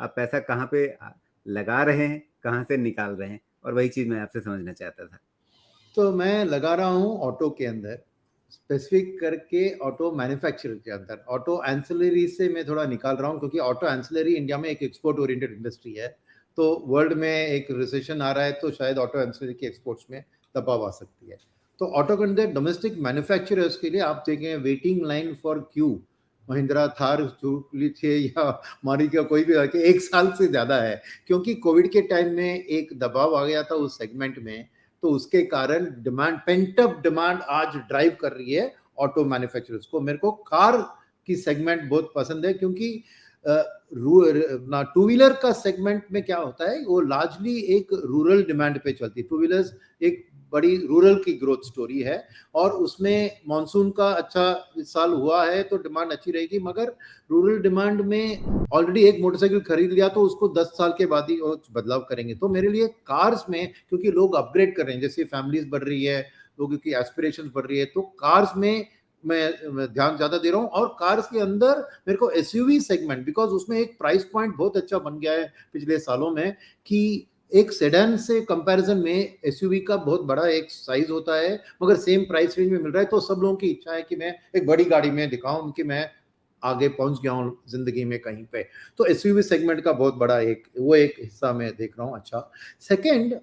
आप पैसा कहाँ पे लगा रहे हैं, कहाँ से निकाल रहे हैं, और वही चीज़ मैं आपसे समझना चाहता था। तो मैं लगा रहा हूँ ऑटो के अंदर, स्पेसिफिक करके ऑटो मैन्युफैक्चरर के अंदर। ऑटो एंसिलरी से मैं थोड़ा निकाल रहा हूँ क्योंकि ऑटो एंसिलरी इंडिया में एक एक्सपोर्ट ओरिएंटेड इंडस्ट्री है। तो वर्ल्ड में एक रिसेशन आ रहा है तो शायद ऑटो एंसिलरी के एक्सपोर्ट्स में दबाव आ सकती है। तो ऑटो के अंदर डोमेस्टिक मैन्युफैक्चरर्स के लिए आप देखें waiting line for Q Mahindra Thar जो लीजिए या मारुति कोई भी आके 1 साल से ज़्यादा है। क्योंकि कोविड के टाइम में एक दबाव आ गया था उस सेगमेंट में, तो उसके कारण डिमांड पेंट अप डिमांड आज ड्राइव कर रही है ऑटो मैन्युफैक्चरर्स को। मेरे को कार की सेगमेंट बहुत पसंद है क्योंकि ना टू व्हीलर का सेगमेंट में क्या होता है वो लार्जली एक रूरल डिमांड पे चलती है। टू व्हीलर्स एक बड़ी रूरल की ग्रोथ स्टोरी है और उसमें मॉनसून का अच्छा इस साल हुआ है तो डिमांड अच्छी रहेगी, मगर रूरल डिमांड में ऑलरेडी एक मोटरसाइकिल खरीद लिया तो उसको 10 साल के बाद ही वो बदलाव करेंगे। तो मेरे लिए कार्स में क्योंकि लोग अपग्रेड कर रहे हैं, जैसे फैमिलीज बढ़ रही है, लोगों की एस्पिरेशंस बढ़ रही है, तो कार्स में मैं ध्यान ज़्यादा दे रहा हूँ। और कार्स के अंदर मेरे को एसयूवी सेगमेंट, बिकॉज़ उसमें एक प्राइस पॉइंट बहुत अच्छा बन गया है पिछले सालों में कि एक सेडान से कंपैरिजन में एसयूवी का बहुत बड़ा एक साइज होता है, मगर सेम प्राइस रेंज में मिल रहा है। तो सब लोगों की इच्छा है कि मैं एक बड़ी गाड़ी में दिखाऊं कि मैं आगे पहुंच गया हूं जिंदगी में कहीं पे। तो एसयूवी सेगमेंट का बहुत बड़ा एक हिस्सा मैं देख रहा हूं। अच्छा, सेकंड,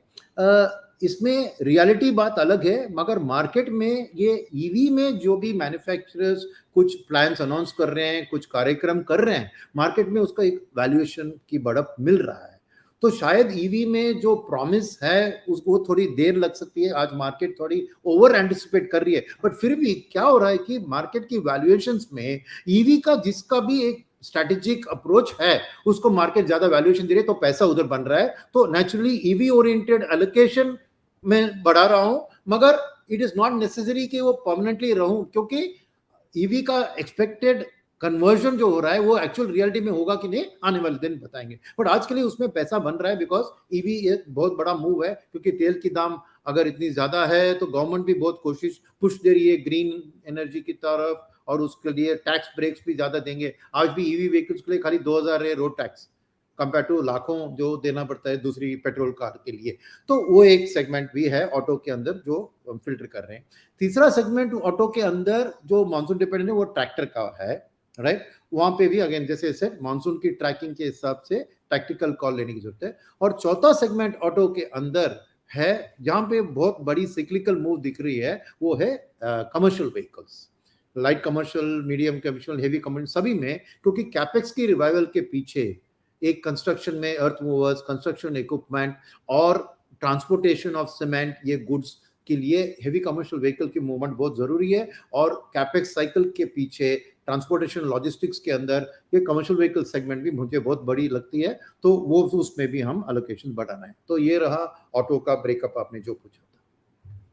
इसमें रियलिटी बात अलग है, मगर मार्केट में ये ईवी में जो भी मैन्युफैक्चरर्स कुछ प्लान्स अनाउंस कर रहे हैं, कुछ कार्यक्रम कर रहे हैं, मार्केट में उसका एक वैल्यूएशन की बढ़त मिल रहा है। तो शायद ईवी में जो प्रॉमिस है उसको थोड़ी देर लग सकती है। आज मार्केट थोड़ी ओवर एंटिसिपेट कर रही है, बट फिर भी क्या हो रहा है कि मार्केट की वैल्यूएशंस में ईवी का जिसका भी एक स्ट्रैटेजिक अप्रोच है उसको मार्केट ज्यादा वैल्यूएशन दे रही है, तो पैसा उधर बन रहा है। तो नेचुरली ईवी ओरिएंटेड एलोकेशन मैं बढ़ा रहा हूं, मगर इट इज नॉट नेसेसरी कि वो परमानेंटली रहूं, क्योंकि ईवी का एक्सपेक्टेड कन्वर्जन जो हो रहा है वो एक्चुअल रियलिटी में होगा कि नहीं आने वाले दिन बताएंगे। बट आज के लिए उसमें पैसा बन रहा है बिकॉज ईवी एक बहुत बड़ा मूव है, क्योंकि तेल की दाम अगर इतनी ज्यादा है तो गवर्नमेंट भी बहुत कोशिश पुश दे रही है ग्रीन एनर्जी की तरफ, और उसके लिए टैक्स ब्रेक्स भी ज्यादा देंगे। आज भी ईवी व्हीकल्स के लिए खाली 2000 है रोड टैक्स, कंपेयर टू लाखों जो देना पड़ता है दूसरी पेट्रोल कार के लिए। तो वो एक सेगमेंट भी है ऑटो के अंदर जो हम फिल्टर कर रहे हैं। तीसरा सेगमेंट ऑटो के अंदर जो मानसून डिपेंडेंट है वो ट्रैक्टर का है, राइट। वहां पे भी अगेन जैसे सेट मानसून की ट्रैकिंग के हिसाब से टैक्टिकल कॉल लेने की जरूरत है। और चौथा सेगमेंट ऑटो के अंदर है जहां पे बहुत बड़ी सिक्लिकल मूव दिख रही है, वो है commercial vehicles, light commercial, medium commercial, heavy commercial, सभी में। क्योंकि कैपेक्स की रिवाइवल के पीछे एक कंस्ट्रक्शन में अर्थ मूवर्स, कंस्ट्रक्शन इक्विपमेंट और ट्रांसपोर्टेशन ऑफ सीमेंट, ये गुड्स के लिए हेवी कमर्शियल व्हीकल की मूवमेंट बहुत जरूरी है। और कैपेक्स साइकिल के पीछे ट्रांसपोर्टेशन लॉजिस्टिक्स के अंदर ये कमर्शियल व्हीकल सेगमेंट भी मुझे बहुत बड़ी लगती है, तो वो उसमें भी हम एलोकेशन बढ़ाना है। तो ये रहा ऑटो का ब्रेकअप आपने जो पूछा।